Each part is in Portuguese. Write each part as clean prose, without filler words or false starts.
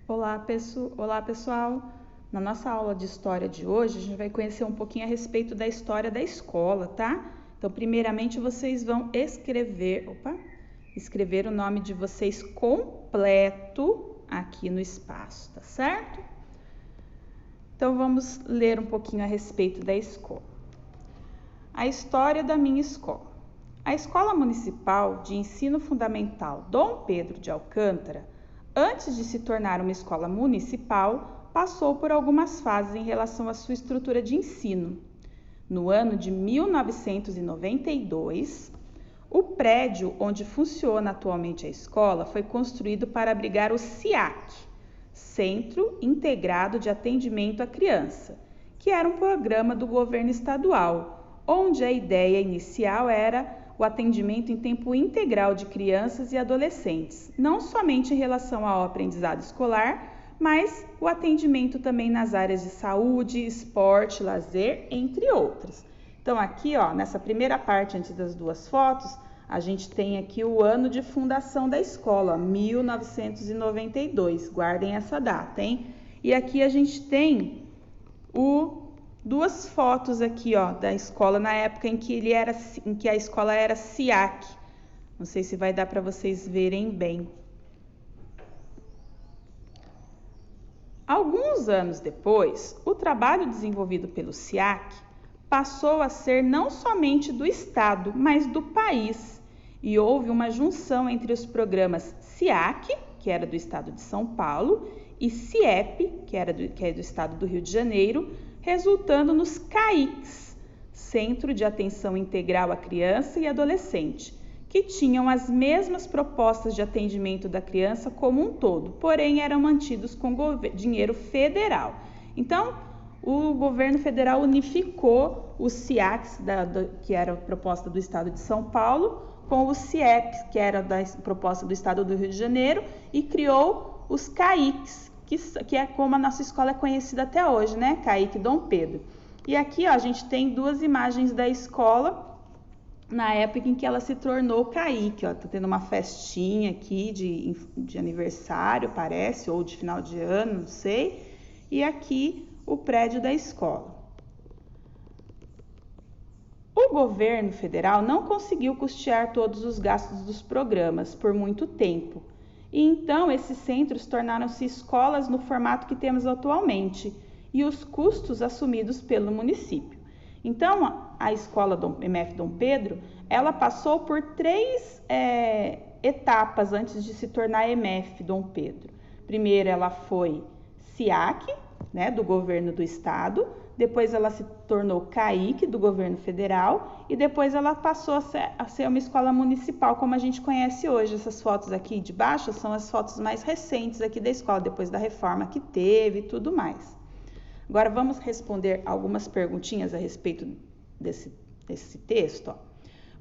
Olá, pessoal! Na nossa aula de história de hoje, a gente vai conhecer um pouquinho a respeito da história da escola, tá? Então, primeiramente, vocês vão escrever o nome de vocês completo aqui no espaço, tá certo? Então, vamos ler um pouquinho a respeito da escola. A história da minha escola. A Escola Municipal de Ensino Fundamental Dom Pedro de Alcântara, antes de se tornar uma escola municipal, passou por algumas fases em relação à sua estrutura de ensino. No ano de 1992, o prédio onde funciona atualmente a escola foi construído para abrigar o SIAC, Centro Integrado de Atendimento à Criança, que era um programa do governo estadual, onde a ideia inicial era o atendimento em tempo integral de crianças e adolescentes, não somente em relação ao aprendizado escolar, mas o atendimento também nas áreas de saúde, esporte, lazer, entre outras. Então aqui, nessa primeira parte, antes das duas fotos, a gente tem aqui o ano de fundação da escola, 1992, guardem essa data, hein? E aqui a gente tem duas fotos aqui, da escola na época em que a escola era SIAC. Não sei se vai dar para vocês verem bem. Alguns anos depois, o trabalho desenvolvido pelo SIAC passou a ser não somente do estado, mas do país. E houve uma junção entre os programas SIAC, que era do estado de São Paulo, e CIEP, que é do estado do Rio de Janeiro, resultando nos CAICs, Centro de Atenção Integral à Criança e Adolescente, que tinham as mesmas propostas de atendimento da criança como um todo, porém eram mantidos com dinheiro federal. Então, o governo federal unificou os SIACs, que era a proposta do estado de São Paulo, com os CIEPs, que era da proposta do estado do Rio de Janeiro, e criou os CAICs, que é como a nossa escola é conhecida até hoje, né? CAIC Dom Pedro. E aqui, a gente tem duas imagens da escola na época em que ela se tornou CAIC. Tá tendo uma festinha aqui de aniversário, parece, ou de final de ano, não sei. E aqui o prédio da escola. O governo federal não conseguiu custear todos os gastos dos programas por muito tempo. E então esses centros tornaram-se escolas no formato que temos atualmente e os custos assumidos pelo município. Então a escola MF Dom Pedro, ela passou por três etapas antes de se tornar MF Dom Pedro. Primeiro ela foi SIAC, né, do governo do estado, depois ela se tornou CAIC, do governo federal, e depois ela passou a ser uma escola municipal, como a gente conhece hoje. Essas fotos aqui de baixo são as fotos mais recentes aqui da escola, depois da reforma que teve e tudo mais. Agora vamos responder algumas perguntinhas a respeito desse texto.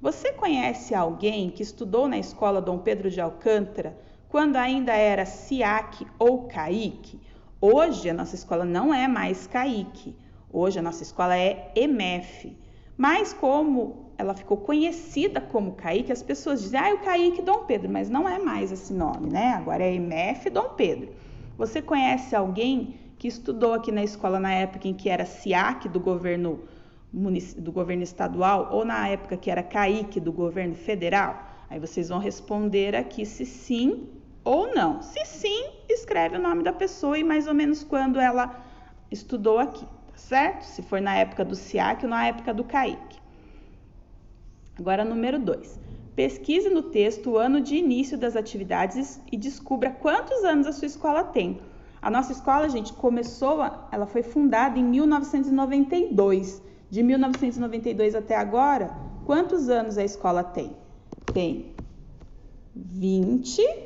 Você conhece alguém que estudou na escola Dom Pedro de Alcântara quando ainda era SIAC ou CAIC? Hoje a nossa escola não é mais CAIC. Hoje a nossa escola é EMF, mas como ela ficou conhecida como CAIC, as pessoas dizem, o CAIC Dom Pedro, mas não é mais esse nome, né? Agora é EMF Dom Pedro. Você conhece alguém que estudou aqui na escola na época em que era SIAC do governo estadual ou na época que era CAIC do governo federal? Aí vocês vão responder aqui se sim ou não. Se sim, escreve o nome da pessoa e mais ou menos quando ela estudou aqui. Certo? Se for na época do SIAC ou na época do CAIC. Agora, número 2. Pesquise no texto o ano de início das atividades e descubra quantos anos a sua escola tem. A nossa escola, gente, ela foi fundada em 1992. De 1992 até agora, quantos anos a escola tem? Tem 20,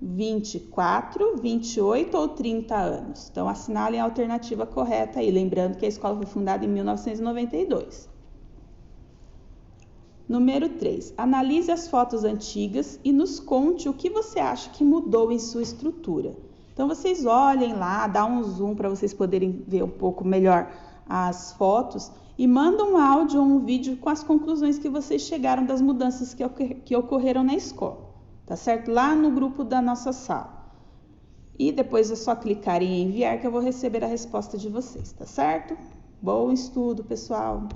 24, 28 ou 30 anos. Então, assinalem a alternativa correta aí, lembrando que a escola foi fundada em 1992. Número 3. Analise as fotos antigas e nos conte o que você acha que mudou em sua estrutura. Então, vocês olhem lá, dá um zoom para vocês poderem ver um pouco melhor as fotos e mandam um áudio ou um vídeo com as conclusões que vocês chegaram das mudanças que ocorreram na escola. Tá certo? Lá no grupo da nossa sala. E depois é só clicar em enviar que eu vou receber a resposta de vocês, tá certo? Bom estudo, pessoal!